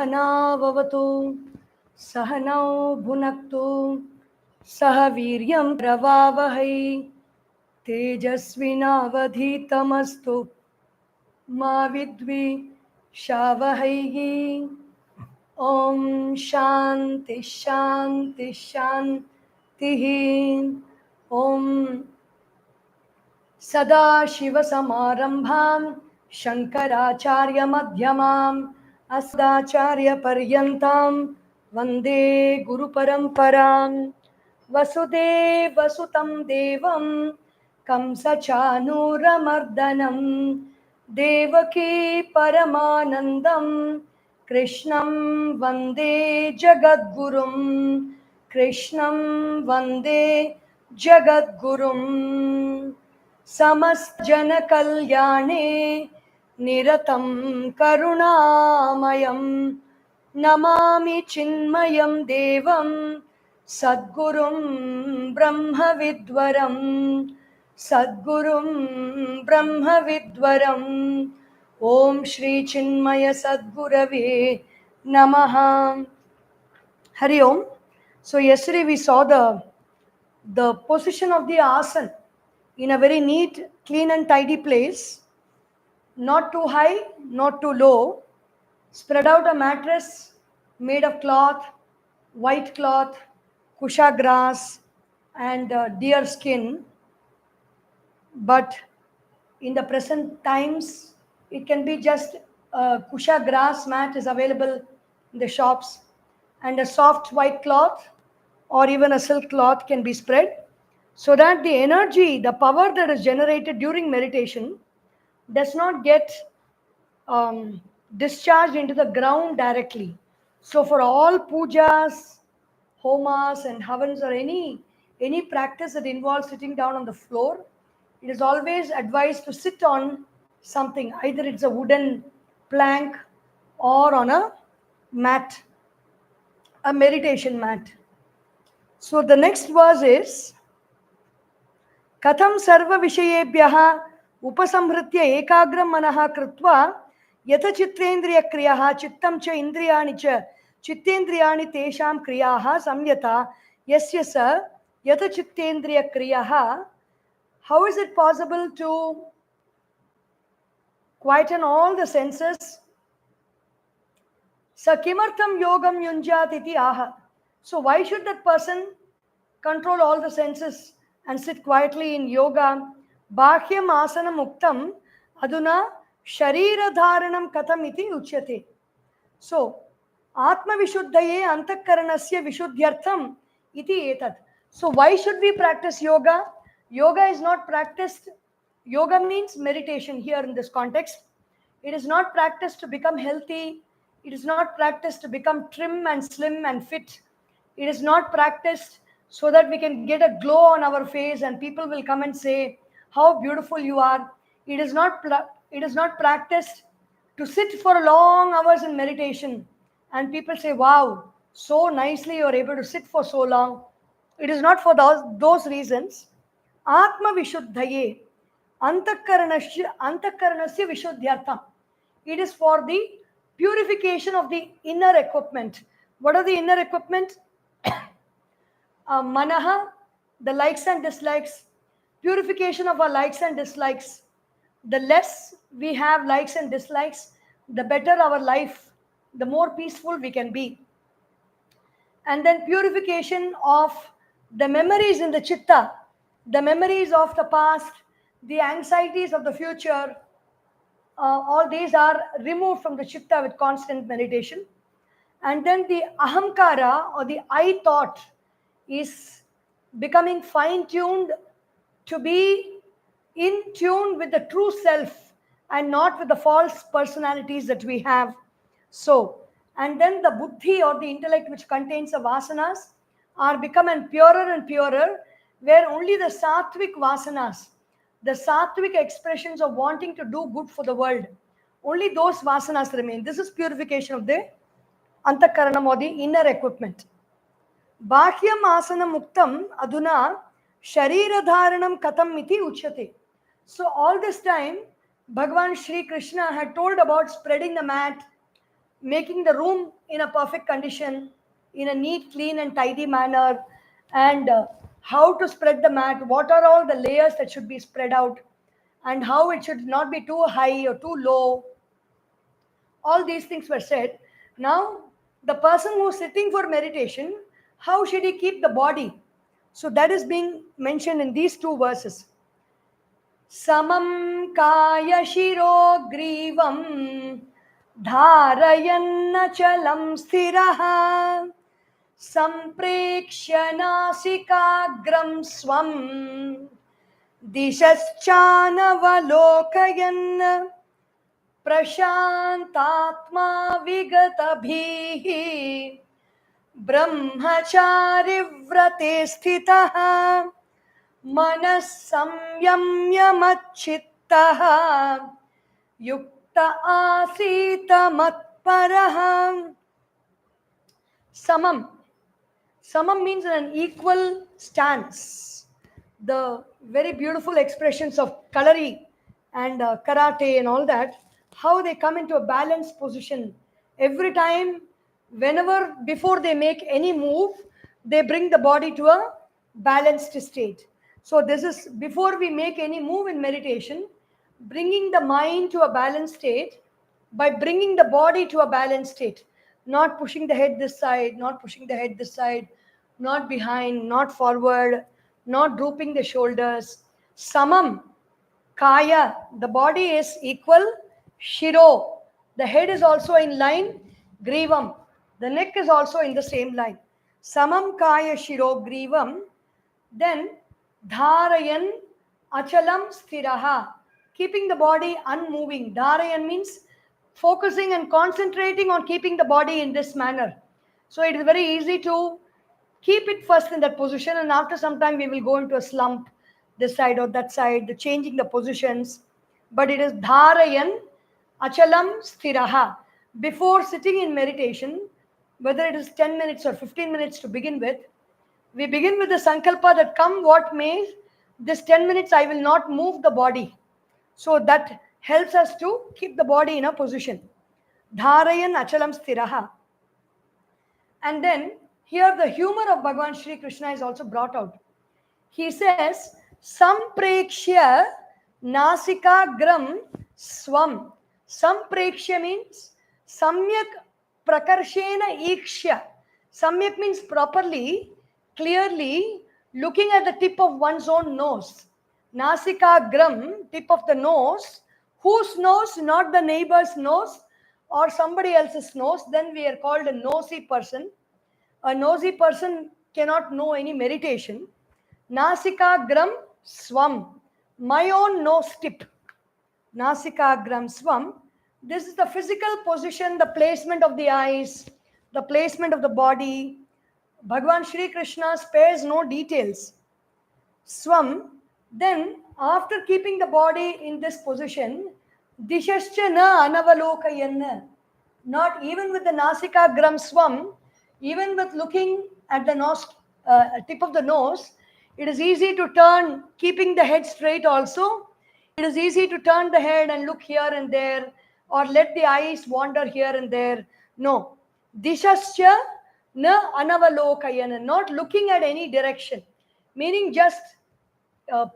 Sahana Vavatu Sahanau Bhunaktu Saha Viryam Pravavahai Tejasvinavadhitamastu Ma Vidvi Shavahai. Om Shanti Shanti Shanti. Om Sada Shiva Samarambham Shankaracharya Madhyamam Asdacharya Paryantam Vande Guru Paramparam. Vasudev Vasutam Devam Kamsa Chanuramardanam Devaki Paramanandam Krishnam Vande Jagadgurum. Krishnam Vande Jagadgurum. Samast Jana Kalyane Niratam Karunamayam Namami Chinmayam Devam Sadgurum Brahma Vidwaram. Sadgurum Brahma Vidwaram. Om Shri Chinmaya Sadgurave Namaha. Hari Om. So yesterday we saw the position of the asana in a very neat, clean and tidy place, not too high, not too low. Spread out a mattress made of cloth, white cloth, kusha grass and deer skin. But in the present times, it can be just a kusha grass mat is available in the shops, and a soft white cloth or even a silk cloth can be spread, so that the energy, the power that is generated during meditation does not get discharged into the ground directly. So for all pujas, homas and havans or any practice that involves sitting down on the floor, it is always advised to sit on something, either it's a wooden plank or on a mat, a meditation mat. So the next verse is Katham sarva vishayebhyaha upasamhritya ekagram manaha krutva yatha chittendriya kriyaha chittam cha indriyani cha chittendriyani tesham kriyaha samyata yasya sa yatha chittendriya kriyaha. How is it possible to quieten all the senses? Sa kimartham yogam yunjat iti aha. So why should that person control all the senses and sit quietly in yoga? Bhahyam asana muktam aduna sharira dharanam katham iti uchyate. So Atma vishuddhaye antakaranasya vishuddhyartham iti etat. So why should we practice yoga? Yoga is not practiced. Yoga means meditation here in this context. It is not practiced to become healthy. It is not practiced to become trim and slim and fit. It is not practiced so that we can get a glow on our face and people will come and say how beautiful you are. It is not practiced to sit for long hours in meditation and people say, wow, so nicely you are able to sit for so long. It is not for those reasons. Atma vishuddhaye antakaranasya vishuddhyartham. It is for the purification of the inner equipment. What are the inner equipment? Manaha, the likes and dislikes, purification of our likes and dislikes. The less we have likes and dislikes, the better our life, the more peaceful we can be. And then purification of the memories in the chitta, the memories of the past, the anxieties of the future. All these are removed from the chitta with constant meditation. And then the ahamkara or the I thought is becoming fine-tuned to be in tune with the true self and not with the false personalities that we have. So, and then the buddhi or the intellect which contains the vasanas are becoming purer and purer, where only the sattvic vasanas, the sattvic expressions of wanting to do good for the world, only those vasanas remain. This is purification of the antakaranam or the inner equipment. Bhahyam asana muktam aduna sharira dharanam katham iti uchyate. So all this time, Bhagavan Shri Krishna had told about spreading the mat, making the room in a perfect condition, in a neat, clean, and tidy manner, and how to spread the mat, what are all the layers that should be spread out, and how it should not be too high or too low. All these things were said. Now, the person who's sitting for meditation, how should he keep the body? So, that is being mentioned in these two verses. Samam kaya shiro grivam धारयन्नचलं स्थिरः सम्प्रेक्ष्य नासिकाग्रं स्वं दिशश्चानवलोकयन् प्रशान्तात्मा विगतभिः ब्रह्मचारिव्रते स्थितः मनः संयम्य मच्चित्तः युक्त आसीत मत्परः. Samam. Samam means an equal stance. The very beautiful expressions of kalari and karate and all that, how they come into a balanced position. Every time, whenever, before they make any move, they bring the body to a balanced state. So this is, before we make any move in meditation, bringing the mind to a balanced state by bringing the body to a balanced state. Not pushing the head this side, not pushing the head this side, not behind, not forward, not drooping the shoulders. Samam, kaya, the body is equal. Shiro, the head is also in line. Grivam, the neck is also in the same line. Samam kaya shiro grivam. Then dharayan achalam sthiraha, keeping the body unmoving. Dharayan means focusing and concentrating on keeping the body in this manner. So it is very easy to keep it first in that position, and after some time we will go into a slump, this side or that side, the changing the positions. But it is dharayan achalam sthiraha. Before sitting in meditation, whether it is 10 minutes or 15 minutes to begin with, we begin with the sankalpa that come what may, this 10 minutes I will not move the body. So that helps us to keep the body in a position. Dharayan achalam sthiraha. And then here the humor of Bhagavan Shri Krishna is also brought out. He says, Samprekshya nasikagram swam. Samprekshya means samyak prakarshena ikshya. Samyak means properly, clearly looking at the tip of one's own nose. Nasikagram, tip of the nose. Whose nose? Not the neighbor's nose or somebody else's nose. Then we are called a nosy person. A nosy person cannot know any meditation. Nasikagram swam, my own nose tip. Nasikagram swam. This is the physical position, the placement of the eyes, the placement of the body. Bhagavan Shri Krishna spares no details. Swam. Then, after keeping the body in this position, dishascha na anavalokayanna. Not even with the nasikagram swam, even with looking at the nose, tip of the nose, it is easy to turn, keeping the head straight also. It is easy to turn the head and look here and there, or let the eyes wander here and there. No. Dishascha na anavalokayana, not looking at any direction, meaning just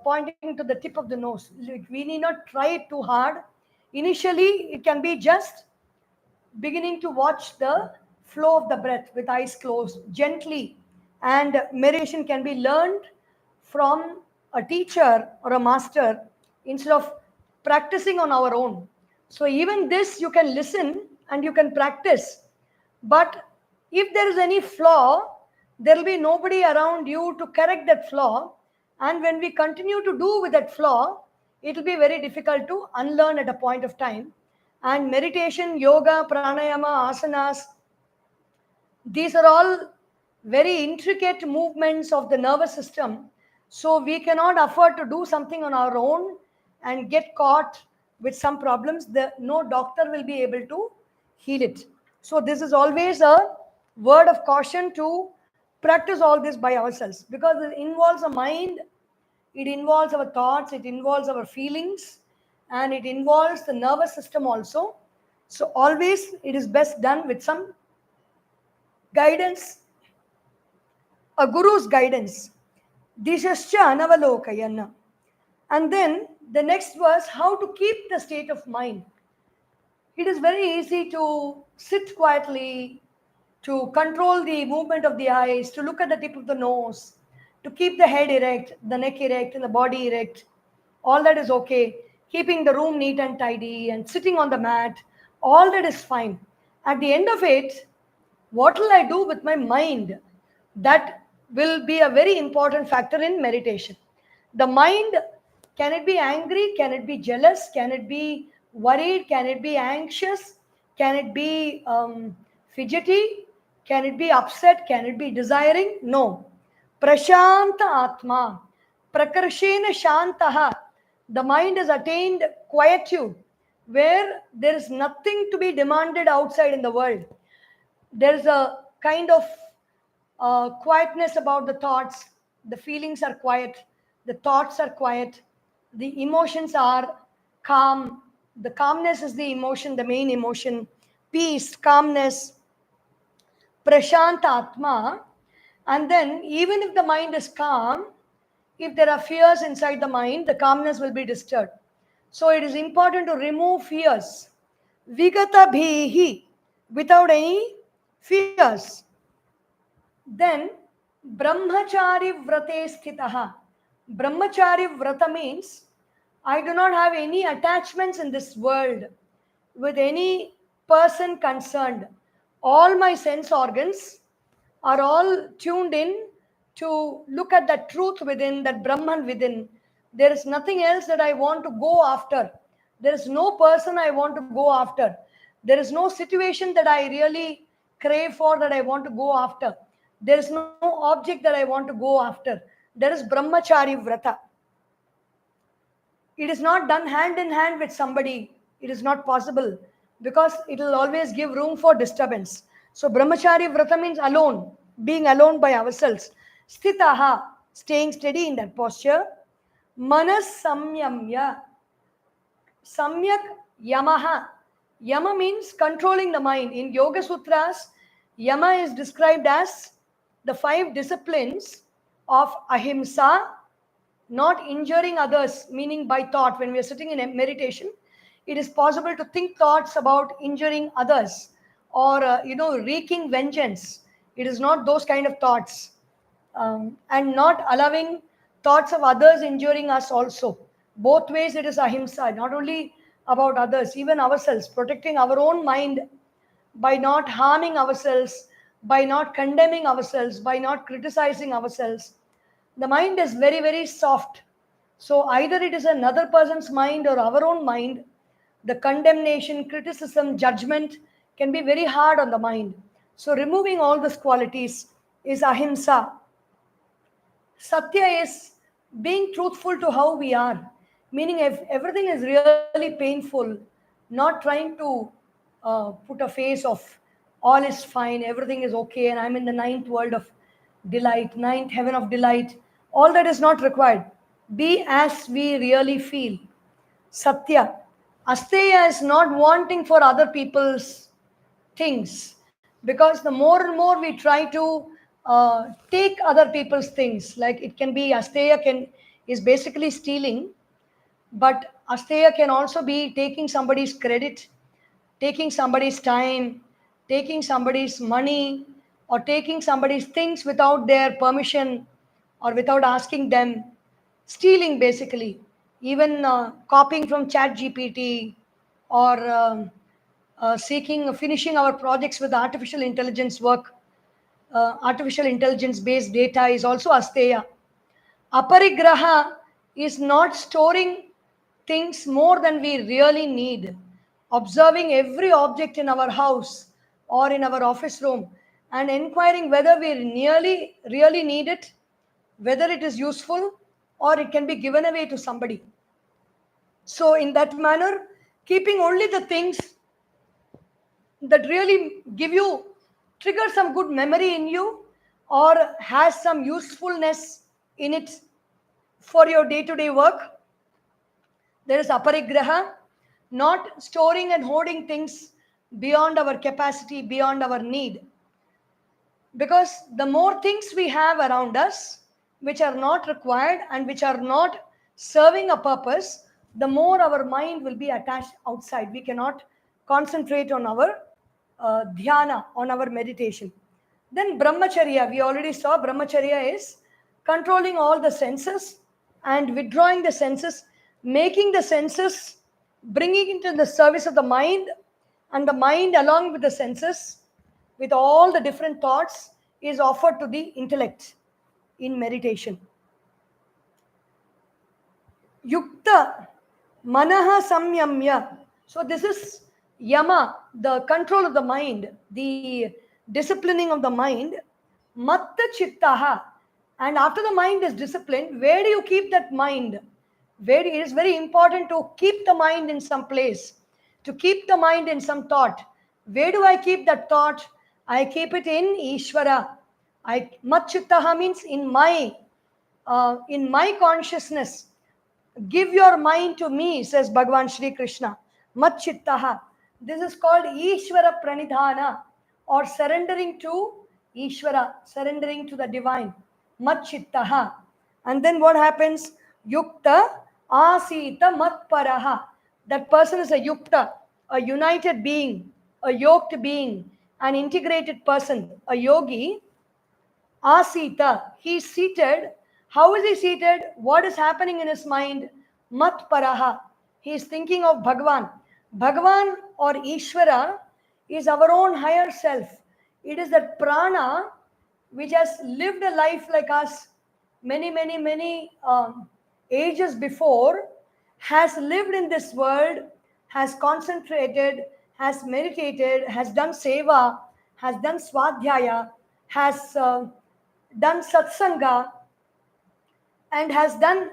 pointing to the tip of the nose. We need not try it too hard. Initially, it can be just beginning to watch the flow of the breath with eyes closed, gently. And meditation can be learned from a teacher or a master instead of practicing on our own. So even this you can listen and you can practice. But if there is any flaw, there will be nobody around you to correct that flaw. And when we continue to do with that flaw, it will be very difficult to unlearn at a point of time. And meditation, yoga, pranayama, asanas, these are all very intricate movements of the nervous system. So we cannot afford to do something on our own and get caught with some problems. No doctor will be able to heal it. So this is always a word of caution to practice all this by ourselves, because it involves a mind, it involves our thoughts, it involves our feelings, and it involves the nervous system also. So always it is best done with some guidance, a guru's guidance. Dishascha anavalokayana. And then the next verse, how to keep the state of mind. It is very easy to sit quietly, to control the movement of the eyes, to look at the tip of the nose, to keep the head erect, the neck erect, and the body erect. All that is okay. Keeping the room neat and tidy and sitting on the mat, all that is fine. At the end of it, what will I do with my mind? That will be a very important factor in meditation. The mind, can it be angry? Can it be jealous? Can it be worried? Can it be anxious? Can it be fidgety? Can it be upset? Can it be desiring? No. Prashanta Atma. Prakarshena Shantaha. The mind has attained quietude where there is nothing to be demanded outside in the world. There is a kind of quietness about the thoughts. The feelings are quiet, the thoughts are quiet, the emotions are calm. The calmness is the emotion, the main emotion. Peace, calmness, prashant atma. And then even if the mind is calm, if there are fears inside the mind, the calmness will be disturbed. So it is important to remove fears. Vigata bhihi, without any fears. Then Brahmachari Vrate Sthitaha. Brahmachari Vrata means I do not have any attachments in this world with any person concerned. All my sense organs are all tuned in to look at that truth within, that Brahman within. There is nothing else that I want to go after. There is no person I want to go after. There is no situation that I really crave for that I want to go after. There is no object that I want to go after. There is Brahmachari Vrata. It is not done hand in hand with somebody. It is not possible because it will always give room for disturbance. So Brahmachari Vrata means alone, being alone by ourselves. Sthitaha, staying steady in that posture. Manas Samyamya. Samyak Yamaha. Yama means controlling the mind. In Yoga Sutras, Yama is described as the 5 disciplines of ahimsa, not injuring others, meaning by thought. When we are sitting in a meditation, it is possible to think thoughts about injuring others or wreaking vengeance. It is not those kind of thoughts. And not allowing thoughts of others injuring us also. Both ways it is ahimsa, not only about others, even ourselves, protecting our own mind by not harming ourselves, by not condemning ourselves, by not criticizing ourselves. The mind is very, very soft. So either it is another person's mind or our own mind. The condemnation, criticism, judgment can be very hard on the mind. So removing all these qualities is ahimsa. Satya is being truthful to how we are, meaning if everything is really painful, not trying to put a face of all is fine, everything is okay, and I'm in the ninth world of delight, ninth heaven of delight. All that is not required. Be as we really feel. Satya. Asteya is not wanting for other people's things, because the more and more we try to take other people's things, like it can be asteya can is basically stealing, but asteya can also be taking somebody's credit, taking somebody's time, taking somebody's money, or taking somebody's things without their permission or without asking them. Stealing basically, even copying from chat gpt, or finishing our projects with artificial intelligence work. Artificial intelligence based data is also asteya. Aparigraha is not storing things more than we really need. Observing every object in our house or in our office room and inquiring whether we really need it, whether it is useful or it can be given away to somebody. So, in that manner, keeping only the things that really give you, trigger some good memory in you or has some usefulness in it for your day-to-day work. There is aparigraha, not storing and hoarding things beyond our capacity, beyond our need. Because the more things we have around us, which are not required and which are not serving a purpose, the more our mind will be attached outside. We cannot concentrate on our dhyana, on our meditation. Then brahmacharya, we already saw brahmacharya is controlling all the senses and withdrawing the senses, making the senses, bringing it into the service of the mind, and the mind along with the senses, with all the different thoughts, is offered to the intellect in meditation. Yukta manaha samyamya. So this is yama, the control of the mind, the disciplining of the mind. Matta chittaha. And after the mind is disciplined, where do you keep that mind? Where it is very important to keep the mind in some place, to keep the mind in some thought. Where do I keep that thought? I keep it in Ishvara. Matchittaha means in my consciousness. Give your mind to me, says Bhagavan Shri Krishna. Matchittaha. This is called Ishvara Pranidhana, or surrendering to Ishvara, surrendering to the divine. Matchittaha. And then what happens? Yukta asita matparaha. That person is a yukta, a united being, a yoked being, an integrated person, a yogi. Asita, he is seated. How is he seated? What is happening in his mind? Mat paraha. He is thinking of Bhagavan. Bhagavan or Ishvara is our own higher self. It is that prana which has lived a life like us many ages before, has lived in this world, has concentrated, has meditated, has done seva, has done swadhyaya, has done satsanga, and has done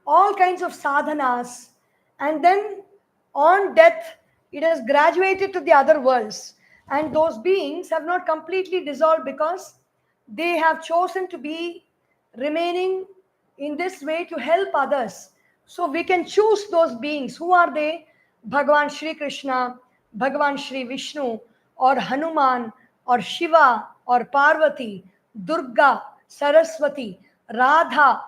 all kinds of sadhanas, and then on death it has graduated to the other worlds, and those beings have not completely dissolved because they have chosen to be remaining in this way to help others. So we can choose those beings. Who are they? Bhagavan Shri Krishna, Bhagavan Shri Vishnu, or Hanuman, or Shiva, or Parvati, Durga, Saraswati, Radha,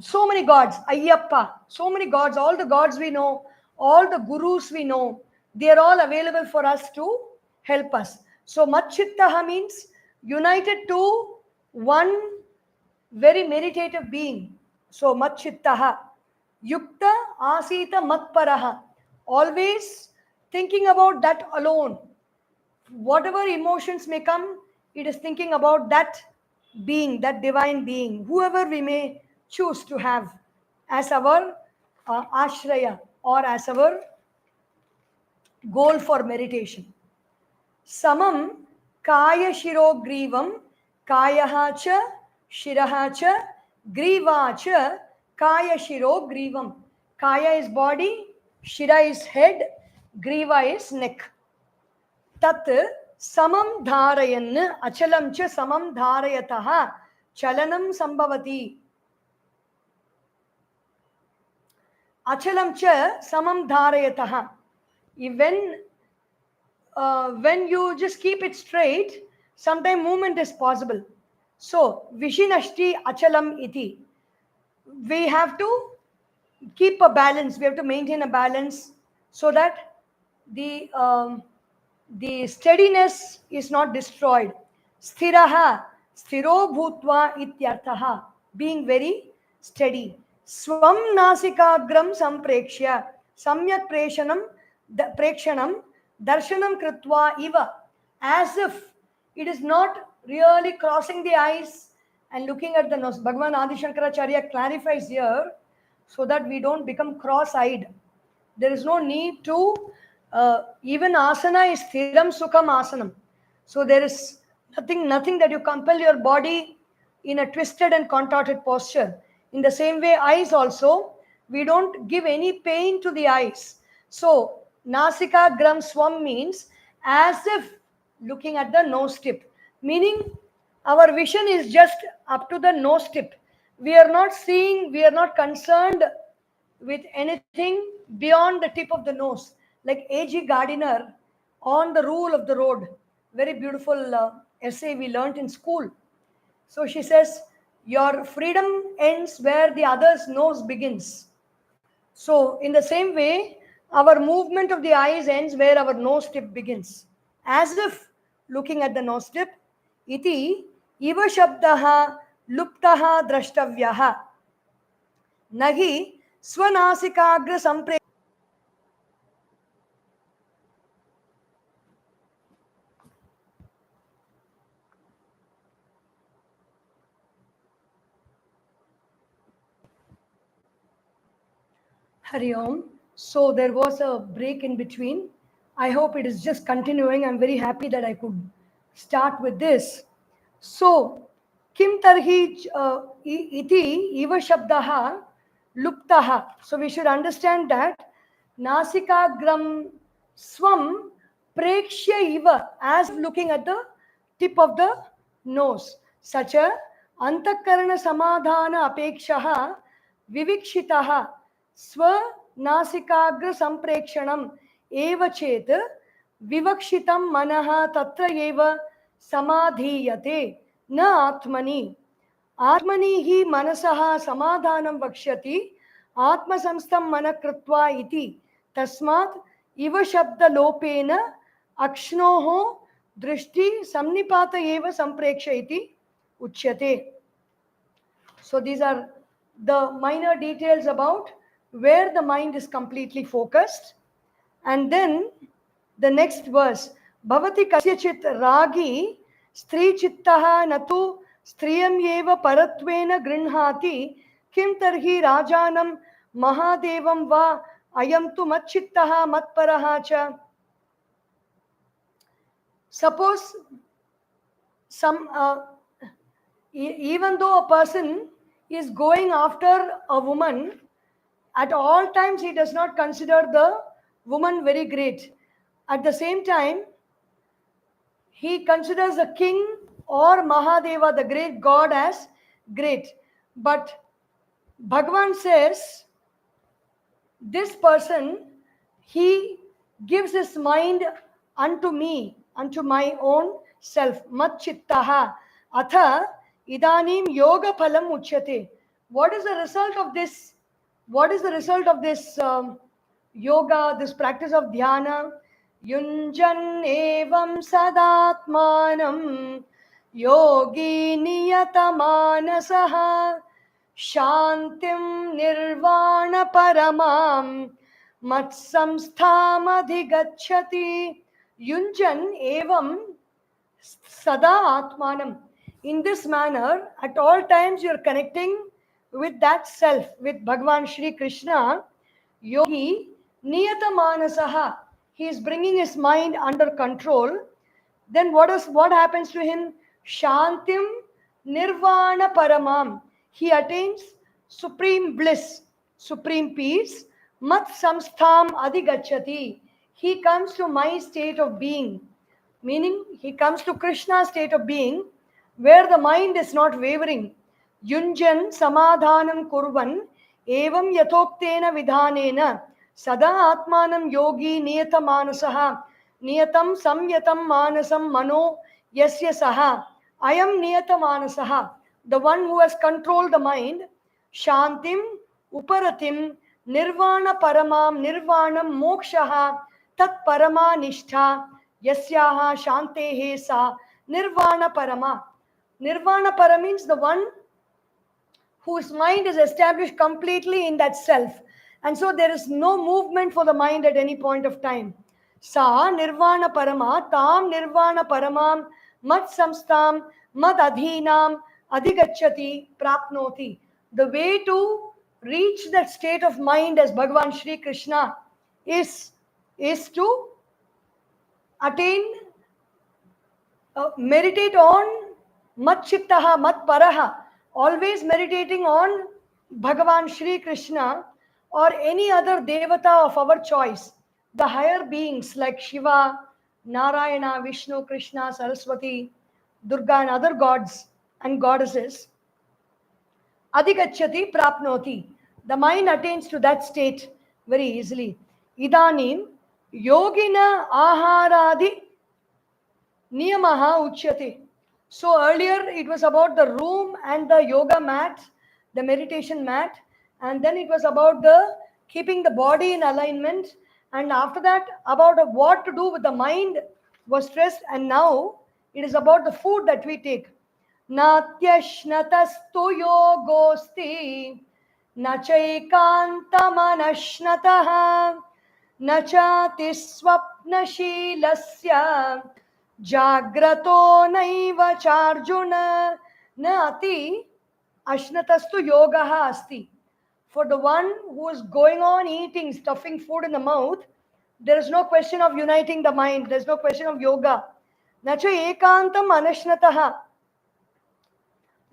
so many gods, Ayyappa, so many gods, all the gods we know, all the gurus we know, they are all available for us to help us. So Matchittaha means united to one very meditative being. So Matchittaha. Yukta Asita Matparaha. Always thinking about that alone. Whatever emotions may come, it is thinking about that being, that divine being, whoever we may choose to have as our ashraya, or as our goal for meditation. Samam kaya shiro grivam, kayaha cha shiraha cha griva cha kaya shiro grivam. Kaya is body, shira is head, griva is neck. Tat samam dharayan achalam cha samam dharayatah chalanam sambhavati. Achalam cha samam dharayatah. When you just keep it straight, sometime movement is possible. So vishinashti achalam iti. We have to keep a balance. We have to maintain a balance so that the steadiness is not destroyed. Sthiraha, sthiro bhutva ityarthaha, being very steady. Swam nasikagram samprekshya, samyak prekshanam, darshanam kritva iva, as if it is not really crossing the eyes and looking at the nose. Bhagavan Adisankaracharya clarifies here so that we don't become cross-eyed. There is no need to, even asana is thiram sukham asanam. So there is nothing that you compel your body in a twisted and contorted posture. In the same way, eyes also, we don't give any pain to the eyes. So nasika gram swam means as if looking at the nose tip, meaning our vision is just up to the nose tip. We are not seeing, we are not concerned with anything beyond the tip of the nose. Like A.G. Gardiner on the rule of the road. Very beautiful essay we learnt in school. So she says, your freedom ends where the other's nose begins. So, in the same way, our movement of the eyes ends where our nose tip begins. As if looking at the nose tip, iti iva shabdaha luptaha drashtavyaha nahi swanasikagra sampre. Hari Om. So there was a break in between. I hope it is just continuing. I'm very happy that I could start with this. So, kim tarhi iti iva shabdaha luptaha. So we should understand that nasikagram swam prekshya iva, as looking at the tip of the nose. Such a antakarana samadhana apekshaha vivikshitaha स्व नासिकाग्र संप्रेक्षणम एव चेत विवक्षितं मनः तत्र एव समाधीयते न आत्मनि आत्मनि हि मनसः समाधानं वक्ष्यति आत्मसंस्थं मनः कृत्वा इति तस्मात् इव शब्दलोपेन अक्ष्णोः दृष्टि संनिपात एव संप्रेक्ष्य इति उच्यते. So these are the minor details about where the mind is completely focused. And then the next verse, bhavati kasyachit ragi stri chittaha natu striyam eva paratvena grinhati kim tarhi rajanam mahadevam va ayam tu matchittaha matparaha cha. Suppose some even though a person is going after a woman, at all times he does not consider the woman very great. At the same time, he considers the king or Mahadeva, the great god, as great. But Bhagavan says, this person, he gives his mind unto me, unto my own self. Mat chittaha atha idanim yoga phalam uchyate. What is the result of this? What is the result of this yoga, this practice of dhyana? Yunjan evam sadatmanam yogi niyatamanasah shantim nirvana paramam matsamstham adhigacchati. Yunjan evam sada atmanam. In this manner, at all times you are connecting with that self, with Bhagavan Shri Krishna. Yogi niyata manasaha. He is bringing his mind under control. Then what happens to him? Shantim nirvana paramam. He attains supreme bliss, supreme peace. Mat samstham adhigacchati. He comes to my state of being, meaning he comes to Krishna's state of being, where the mind is not wavering. Yunjan samadhanam kurvan evam yathoktena vidhanena sada atmanam yogi niyata manasaha niyatam samyatam manasam mano yasya saha ayam niyata manasaha. The one who has controlled the mind, shantim uparatim nirvana paramam nirvanam mokshaha tat parama nishtha yasyaha shantehe sa nirvana parama. Nirvana para means the one whose mind is established completely in that self. And so there is no movement for the mind at any point of time. Sa nirvana parama, tam nirvana paramam, mat samstam, mad adhinam, adhigacchati, prapnoti. The way to reach that state of mind as Bhagavan Shri Krishna is to attain, meditate on mat chittaha, mat paraha, always meditating on Bhagavan Shri Krishna or any other devata of our choice, the higher beings like Shiva, Narayana, Vishnu, Krishna, Saraswati, Durga and other gods and goddesses. Adhigacchati prapnoti. The mind attains to that state very easily. Idanim, Yogina aharadi niyamaha uchyate. So earlier it was about the room and the yoga mat, the meditation mat, and then it was about the keeping the body in alignment, and after that about what to do with the mind was stressed, and now it is about the food that we take. Natyashnatastu yogosti nachaikantamanashnatah न चाति स्वप्नशीलस्य जाग्रतो नैव चार्जुन न अति ashnatastu yogaha asti. For the one who is going on eating, stuffing food in the mouth, there is no question of uniting the mind. There is no question of yoga. Nacha ekantam anashnataha.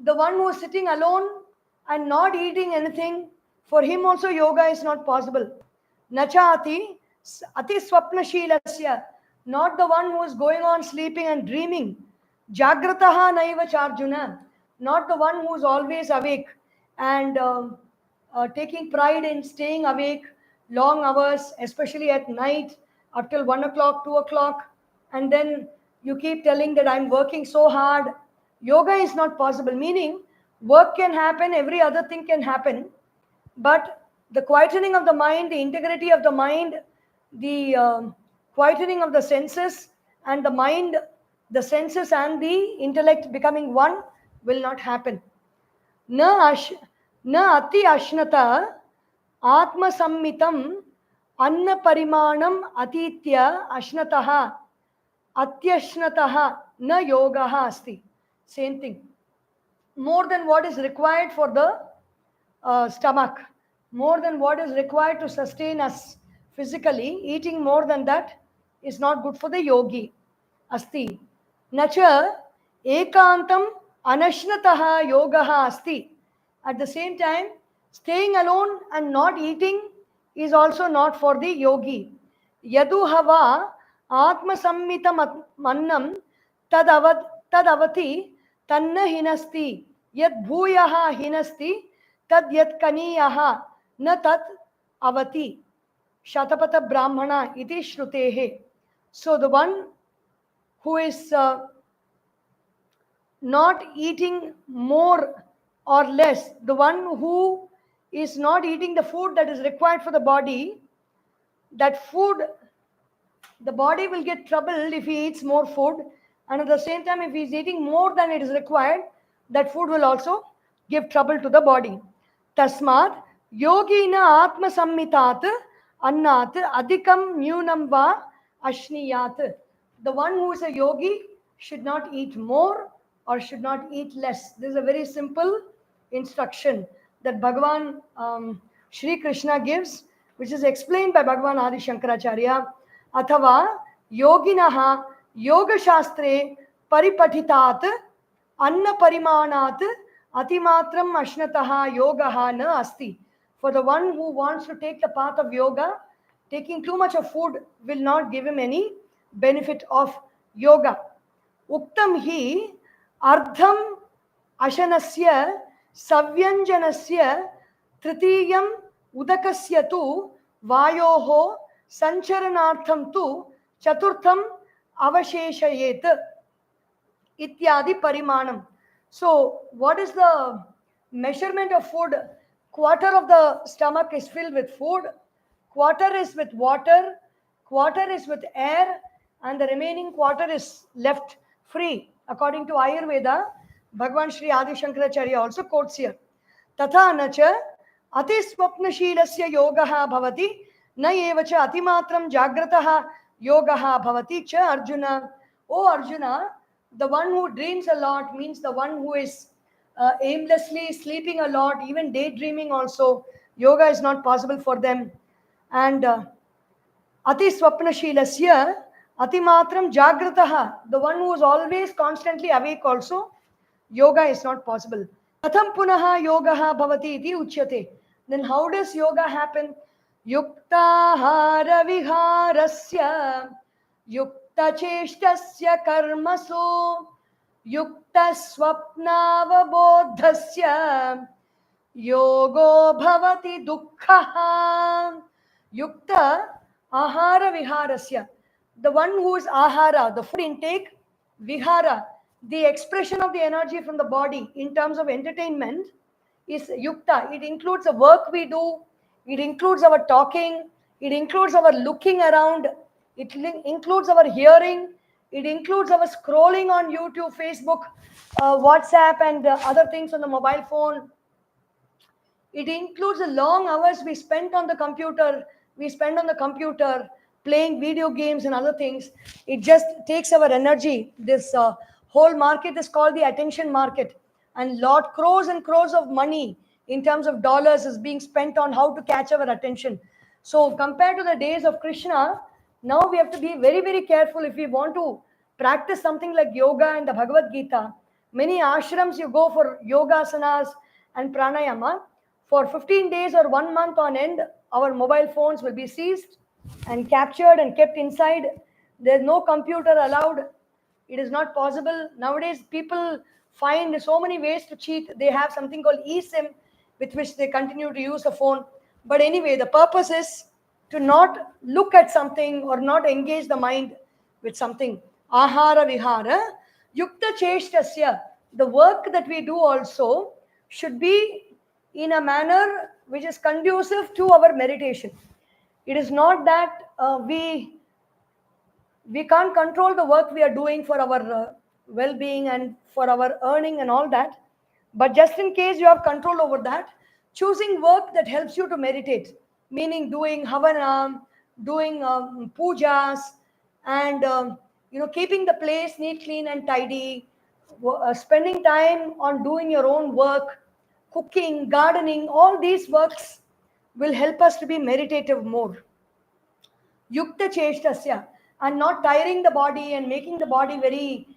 The one who is sitting alone and not eating anything, for him also yoga is not possible. Nachati ati swapnashilasya, not the one who is going on sleeping and dreaming. Jagrataha naiva charjuna, not the one who is always awake and taking pride in staying awake long hours, especially at night up till 1 o'clock, 2 o'clock, and then you keep telling that I'm working so hard. Yoga is not possible, meaning work can happen, every other thing can happen, but the quietening of the mind, the integrity of the mind, the quietening of the senses and the mind, the senses and the intellect becoming one will not happen. Na ati ashnata atma sammitam anna parimanam atitya ashnataha atyashnataha na yogaha asti. Same thing. More than what is required for the stomach, more than what is required to sustain us physically, eating more than that is not good for the yogi. Asti. Nacha ekantam anashnataha yogaha asti. At the same time, staying alone and not eating is also not for the yogi. Yadu hava atma sammitam mannam tadavati tanna hinasti yad bhuyaha hinasti tad yat kaniyaha na tat avati shatapata brahmana iti shrutehe. So the one who is not eating more or less, the one who is not eating the food that is required for the body, that food, the body will get troubled if he eats more food, and at the same time if he is eating more than it is required, that food will also give trouble to the body. Tasmat yogina atma sammitat annat adhikam nyunam va ashniyat. The one who is a yogi should not eat more or should not eat less. This is a very simple instruction that Bhagavan Sri Krishna gives, which is explained by Bhagavan Adisankaracharya. Athava yoginaha yoga shastre paripatitat anna parimanat atimatram ashnataha yogaha na asti. For the one who wants to take the path of yoga, taking too much of food will not give him any benefit of yoga. Uktam hi ardham ashanasya savyanjanasya tritiyam udakasya tu vayoho sancharanartham tu chaturtham avasheshayet ityadi parimanam. So what is the measurement of food? Quarter of the stomach is filled with food, quarter is with water, quarter is with air, and the remaining quarter is left free. According to Ayurveda, Bhagavan Sri Adisankaracharya also quotes here. Tatha nacha ati swapnashilasya yogaha bhavati na evacha atimatram jagrataha yogaha bhavati cha Arjuna. O Arjuna, the one who dreams a lot means the one who is aimlessly sleeping a lot, even daydreaming also. Yoga is not possible for them. And ati swapnashilasya atimatram jagrataha, the one who is always constantly awake also, yoga is not possible. Katham punaha yogaha bhavati iti uchyate. Then how does yoga happen? Yuktahara viharasya yukta cheshtasya karmasu yukta swapnavabodhasya yogo bhavati dukkha. Yukta Ahara viharasya. The one who is ahara, the food intake, vihara, the expression of the energy from the body in terms of entertainment is yukta. It includes the work we do, it includes our talking, it includes our looking around, it includes our hearing, it includes our scrolling on YouTube, Facebook, WhatsApp, and other things on the mobile phone. It includes the long hours we spent on the computer. We spend on the computer playing video games and other things. It just takes our energy. This whole market is called the attention market, and lot crores and crores of money in terms of dollars is being spent on how to catch our attention. So compared to the days of Krishna, now we have to be very, very careful if we want to practice something like yoga and the Bhagavad Gita. Many ashrams you go for yoga asanas and pranayama. For 15 days or 1 month on end, our mobile phones will be seized and captured and kept inside. There's no computer allowed. It is not possible. Nowadays, people find so many ways to cheat. They have something called eSIM with which they continue to use the phone. But anyway, the purpose is to not look at something or not engage the mind with something. Ahara vihara, yukta cheshtasya. The work that we do also should be in a manner which is conducive to our meditation. It is not that we can't control the work we are doing for our well-being and for our earning and all that, but just in case you have control over that, choosing work that helps you to meditate, meaning doing havana, doing pujas, and keeping the place neat, clean, and tidy, spending time on doing your own work, cooking, gardening, all these works will help us to be meditative more. Yukta cheshtasya, and not tiring the body and making the body very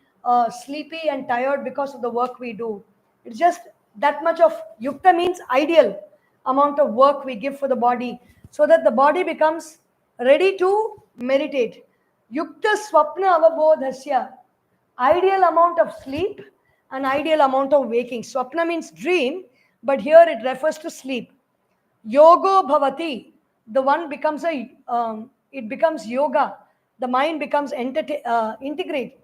sleepy and tired because of the work we do. It's just that much of yukta means ideal amount of work we give for the body so that the body becomes ready to meditate. Yukta swapna avabodhasya, ideal amount of sleep and ideal amount of waking. Swapna means dream, but here it refers to sleep. Yogo bhavati, the one becomes it becomes yoga. The mind becomes integrate.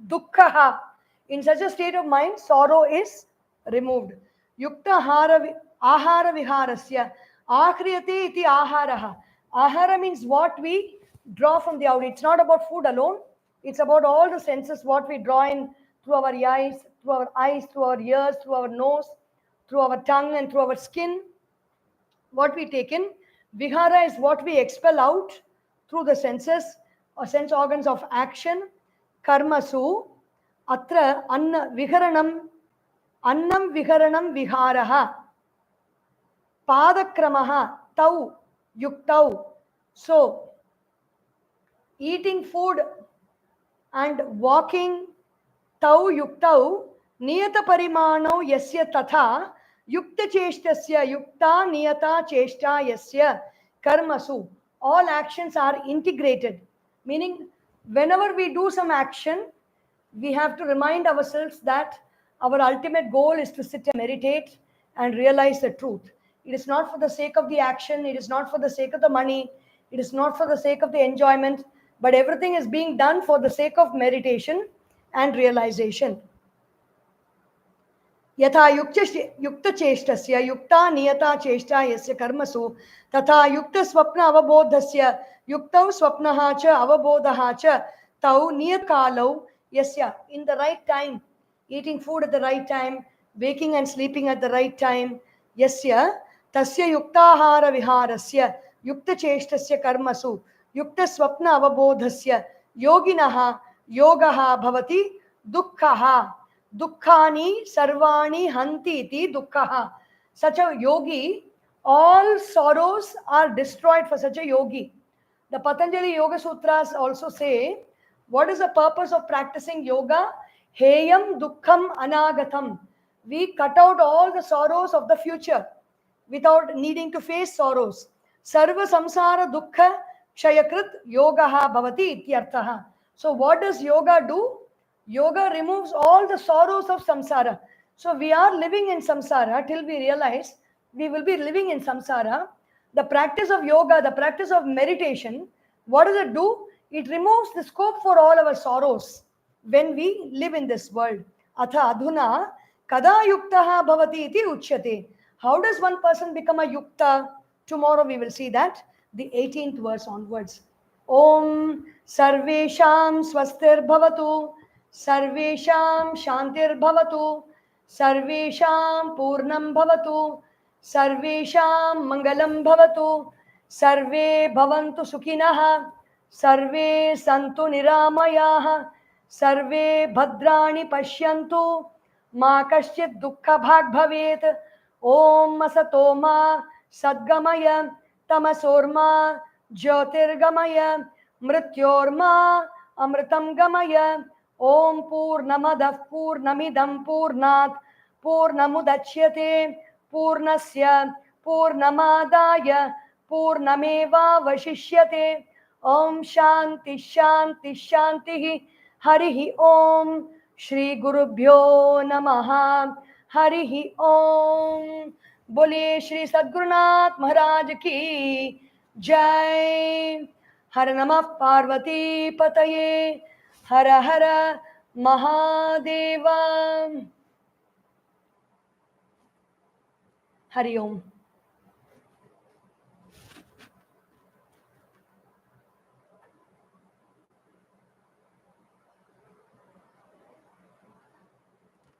Dukkha, in such a state of mind, sorrow is removed. Yukta ahara viharasya, akriyate iti aharaha. Ahara means what we draw from the out. It's not about food alone. It's about all the senses, what we draw in through our eyes, through our ears, through our nose, through our tongue, and through our skin. What we take in. Vihara is what we expel out through the senses or sense organs of action. Karmasu, atra viharanam, annam viharanam viharaha, padakramaha, tau, yuktau. So, eating food and walking, tau yuktau, niyata parimanau yasya tatha, yukta cheshtasya, yukta niyata cheshta yasya, karmasu. All actions are integrated, meaning whenever we do some action, we have to remind ourselves that our ultimate goal is to sit and meditate and realize the truth. It is not for the sake of the action, it is not for the sake of the money, it is not for the sake of the enjoyment, but everything is being done for the sake of meditation and realization. यथा युक्तचेष्टस्य युक्ता नियता चेष्टा यस्य कर्मसु तथा युक्तस्वप्न अवबोधस्य युक्तौ स्वप्नः च अवबोधः च तौ नियतकालौ यस्य. In the right time, eating food at the right time, waking and sleeping at the right time, yasya tasya yuktaahara viharasya yuktachestasya karmasu yuktaswapna avabodhasya yoginah yogah bhavati dukkha. Dukkhani sarvani hanti iti dukkha. Such a yogi, all sorrows are destroyed for such a yogi. The Patanjali Yoga Sutras also say, what is the purpose of practicing yoga? Heyam dukkham anagatam. We cut out all the sorrows of the future without needing to face sorrows. Sarva samsara dukkha kshayakrit yogaha bhavati ityarthaha. So what does yoga do? Yoga removes all the sorrows of samsara. So we are living in samsara till we realize we will be living in samsara. The practice of yoga, the practice of meditation, what does it do? It removes the scope for all our sorrows when we live in this world. Atha adhuna kada yuktaha bhavati iti uchyate. How does one person become a yukta? Tomorrow we will see that, the 18th verse onwards. Om sarvesham swastir bhavatu, sarvesham shantir bhavatu, सर्वेषां पूर्णं भवतु, सर्वेषां मङ्गलं भवतु, सर्वे भवन्तु सुखिनः, सर्वे सन्तु निरामयाः, सर्वे भद्राणि पश्यन्तु, मा कश्चित् दुःखभाग् भवेत्. ॐ असतो मा सद्गमय, तमसोर्मा ज्योतिर्गमय, मृत्योर्मा अमृतं गमय. ओम पूर्णमदः पूर्णमिदं पूर्णात् पूर्णमुदच्यते पूर्णस्य पूर्णमादाय पूर्णमेवावशिष्यते. ओम शांति शांति शांति. हरिः ओम. श्री गुरुभ्यो नमः. हरिः ओम. बोले श्री सद्गुरुनाथ महाराज की जय. हर नमः पार्वती पतये. हर हर महादेव. हरि ओम.